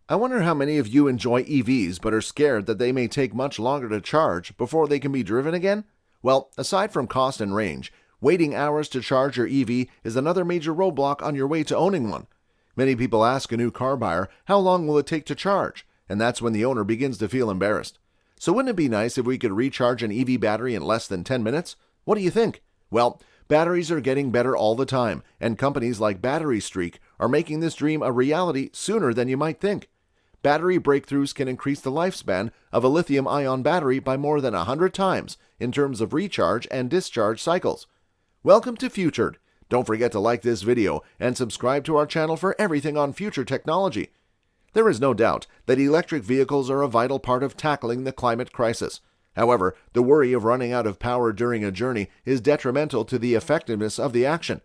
I wonder how many of you enjoy EVs but are scared that they may take much longer to charge before they can be driven again? Well, aside from cost and range, waiting hours to charge your EV is another major roadblock on your way to owning one. Many people ask a new car buyer, how long will it take to charge? And that's when the owner begins to feel embarrassed. So wouldn't it be nice if we could recharge an EV battery in less than 10 minutes? What do you think? Well, batteries are getting better all the time, and companies like Battery Streak are making this dream a reality sooner than you might think. Battery breakthroughs can increase the lifespan of a lithium-ion battery by more than 100 times in terms of recharge and discharge cycles. Welcome to Futured. Don't forget to like this video and subscribe to our channel for everything on future technology. There is no doubt that electric vehicles are a vital part of tackling the climate crisis. However, the worry of running out of power during a journey is detrimental to the effectiveness of the action.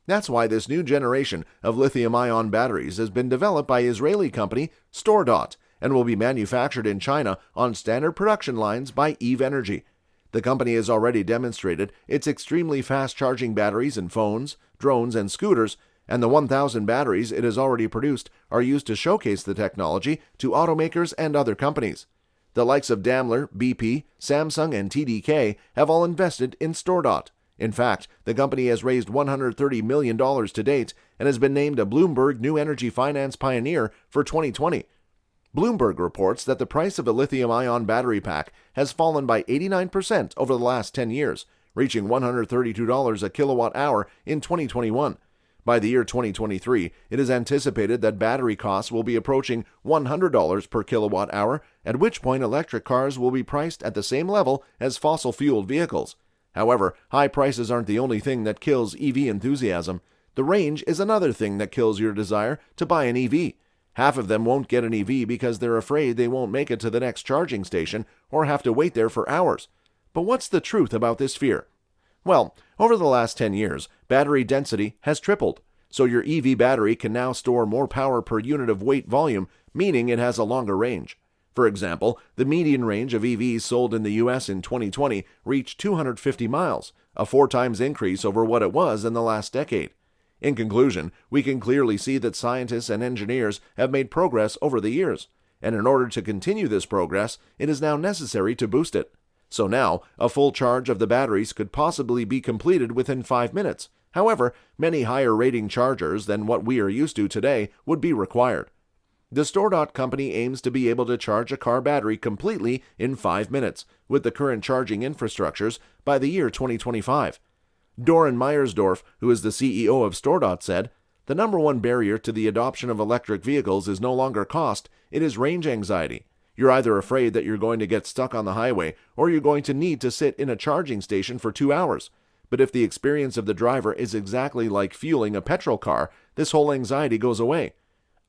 That's why this new generation of lithium-ion batteries has been developed by Israeli company StoreDot and will be manufactured in China on standard production lines by Eve Energy. The company has already demonstrated its extremely fast-charging batteries in phones, drones, and scooters, and the 1,000 batteries it has already produced are used to showcase the technology to automakers and other companies. The likes of Daimler, BP, Samsung, and TDK have all invested in StoreDot. In fact, the company has raised $130 million to date and has been named a Bloomberg New Energy Finance Pioneer for 2020. Bloomberg reports that the price of a lithium-ion battery pack has fallen by 89% over the last 10 years, reaching $132 a kilowatt hour in 2021. By the year 2023, it is anticipated that battery costs will be approaching $100 per kilowatt hour, at which point electric cars will be priced at the same level as fossil-fueled vehicles. However, high prices aren't the only thing that kills EV enthusiasm. The range is another thing that kills your desire to buy an EV. Half of them won't get an EV because they're afraid they won't make it to the next charging station or have to wait there for hours. But what's the truth about this fear? Well, over the last 10 years, battery density has tripled, so your EV battery can now store more power per unit of weight volume, meaning it has a longer range. For example, the median range of EVs sold in the US in 2020 reached 250 miles, a 4 times increase over what it was in the last decade. In conclusion, we can clearly see that scientists and engineers have made progress over the years, and in order to continue this progress, it is now necessary to boost it. So now, a full charge of the batteries could possibly be completed within 5 minutes. However, many higher rating chargers than what we are used to today would be required. The StoreDot company aims to be able to charge a car battery completely in 5 minutes with the current charging infrastructures by the year 2025. Doran Meyersdorf, who is the CEO of StoreDot, said, "The number one barrier to the adoption of electric vehicles is no longer cost, it is range anxiety. You're either afraid that you're going to get stuck on the highway or you're going to need to sit in a charging station for 2 hours. But if the experience of the driver is exactly like fueling a petrol car, this whole anxiety goes away."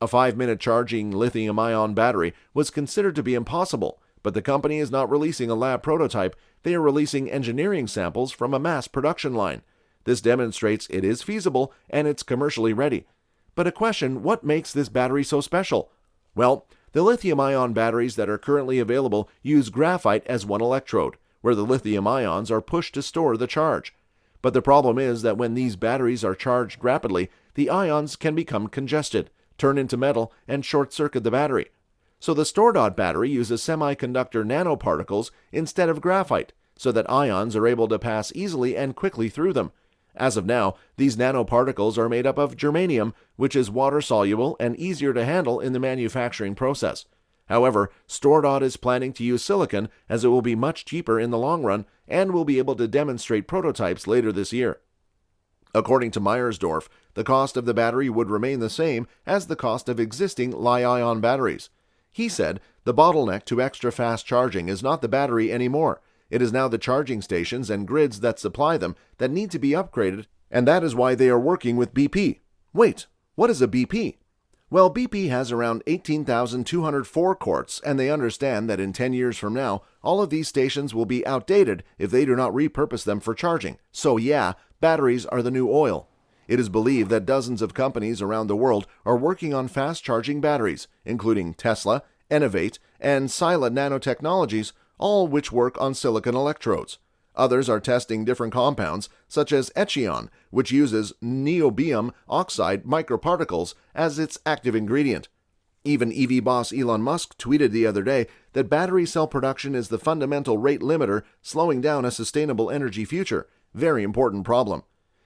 A 5-minute charging lithium-ion battery was considered to be impossible, but the company is not releasing a lab prototype, they are releasing engineering samples from a mass production line. This demonstrates it is feasible and it's commercially ready. But a question, what makes this battery so special? Well, the lithium-ion batteries that are currently available use graphite as one electrode, where the lithium ions are pushed to store the charge. But the problem is that when these batteries are charged rapidly, the ions can become congested, turn into metal, and short-circuit the battery. So the StoreDot battery uses semiconductor nanoparticles instead of graphite, so that ions are able to pass easily and quickly through them. As of now, these nanoparticles are made up of germanium, which is water-soluble and easier to handle in the manufacturing process. However, StoreDot is planning to use silicon as it will be much cheaper in the long run and will be able to demonstrate prototypes later this year. According to Meyersdorf, the cost of the battery would remain the same as the cost of existing Li-ion batteries. He said, "The bottleneck to extra fast charging is not the battery anymore. It is now the charging stations and grids that supply them that need to be upgraded, and that is why they are working with BP." Wait, what is a BP? Well, BP has around 18,200 forecourts, and they understand that in 10 years from now, all of these stations will be outdated if they do not repurpose them for charging. So yeah, batteries are the new oil. It is believed that dozens of companies around the world are working on fast-charging batteries, including Tesla, Innovate, and Sila Nanotechnologies, all which work on silicon electrodes. Others are testing different compounds, such as Echion, which uses niobium oxide microparticles as its active ingredient. Even EV boss Elon Musk tweeted the other day that battery cell production is the fundamental rate limiter slowing down a sustainable energy future. Very important problem.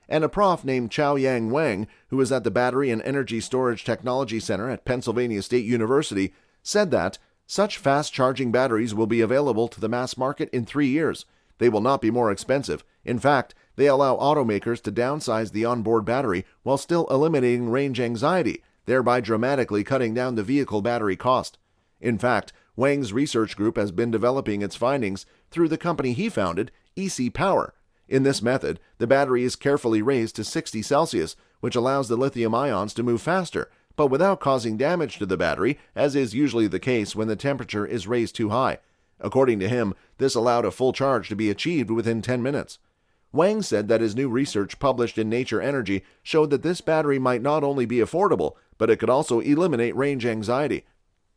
And a prof named Chaoyang Wang, who is at the Battery and Energy Storage Technology Center at Pennsylvania State University, said that such fast-charging batteries will be available to the mass market in 3 years. They will not be more expensive. In fact, they allow automakers to downsize the onboard battery while still eliminating range anxiety, thereby dramatically cutting down the vehicle battery cost. In fact, Wang's research group has been developing its findings through the company he founded, EC Power. In this method, the battery is carefully raised to 60 Celsius, which allows the lithium ions to move faster, but without causing damage to the battery, as is usually the case when the temperature is raised too high. According to him, this allowed a full charge to be achieved within 10 minutes. Wang said that his new research published in Nature Energy showed that this battery might not only be affordable, but it could also eliminate range anxiety.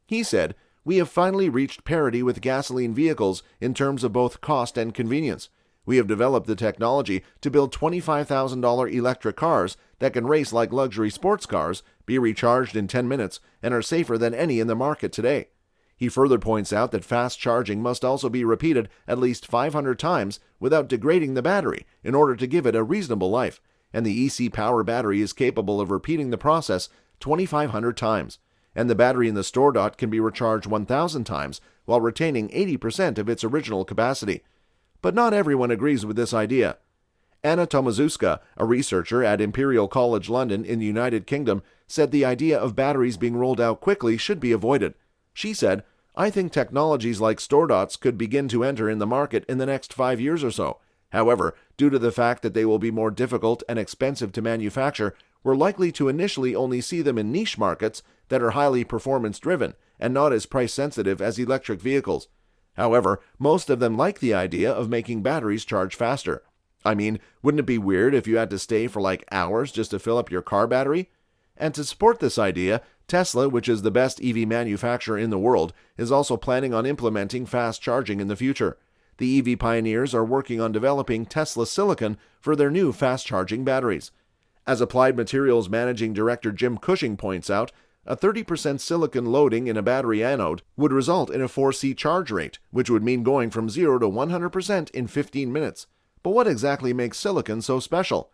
He said, "We have finally reached parity with gasoline vehicles in terms of both cost and convenience. We have developed the technology to build $25,000 electric cars that can race like luxury sports cars, be recharged in 10 minutes, and are safer than any in the market today." He further points out that fast charging must also be repeated at least 500 times without degrading the battery in order to give it a reasonable life, and the EC Power battery is capable of repeating the process 2,500 times, and the battery in the StoreDot can be recharged 1,000 times while retaining 80% of its original capacity. But not everyone agrees with this idea. Anna Tomaszewska, a researcher at Imperial College London in the United Kingdom, said the idea of batteries being rolled out quickly should be avoided. She said, "I think technologies like StoreDots could begin to enter in the market in the next 5 years or so. However, due to the fact that they will be more difficult and expensive to manufacture, we're likely to initially only see them in niche markets that are highly performance-driven and not as price-sensitive as electric vehicles. However, most of them like the idea of making batteries charge faster. I mean, wouldn't it be weird if you had to stay for like hours just to fill up your car battery?" And to support this idea, Tesla, which is the best EV manufacturer in the world, is also planning on implementing fast charging in the future. The EV pioneers are working on developing Tesla silicon for their new fast-charging batteries. As Applied Materials Managing Director Jim Cushing points out, a 30% silicon loading in a battery anode would result in a 4C charge rate, which would mean going from 0 to 100% in 15 minutes. But what exactly makes silicon so special?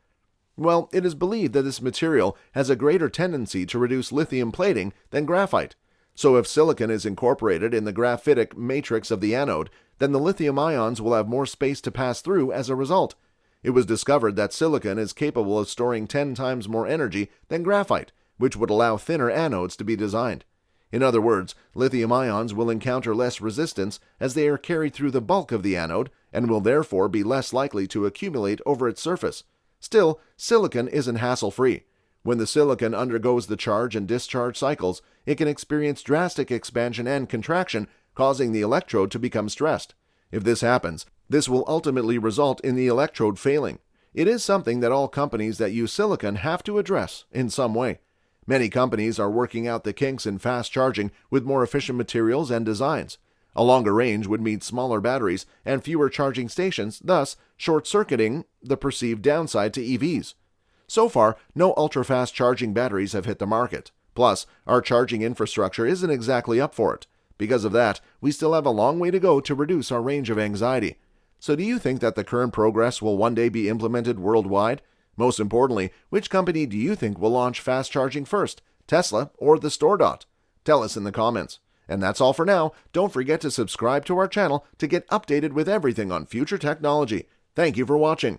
Well, it is believed that this material has a greater tendency to reduce lithium plating than graphite. So if silicon is incorporated in the graphitic matrix of the anode, then the lithium ions will have more space to pass through as a result. It was discovered that silicon is capable of storing 10 times more energy than graphite, which would allow thinner anodes to be designed. In other words, lithium ions will encounter less resistance as they are carried through the bulk of the anode and will therefore be less likely to accumulate over its surface. Still, silicon isn't hassle-free. When the silicon undergoes the charge and discharge cycles, it can experience drastic expansion and contraction, causing the electrode to become stressed. If this happens, this will ultimately result in the electrode failing. It is something that all companies that use silicon have to address in some way. Many companies are working out the kinks in fast charging with more efficient materials and designs. A longer range would mean smaller batteries and fewer charging stations, thus short-circuiting the perceived downside to EVs. So far, no ultra-fast charging batteries have hit the market. Plus, our charging infrastructure isn't exactly up for it. Because of that, we still have a long way to go to reduce our range of anxiety. So do you think that the current progress will one day be implemented worldwide? Most importantly, which company do you think will launch fast charging first, Tesla or the StoreDot? Tell us in the comments. And that's all for now. Don't forget to subscribe to our channel to get updated with everything on future technology. Thank you for watching.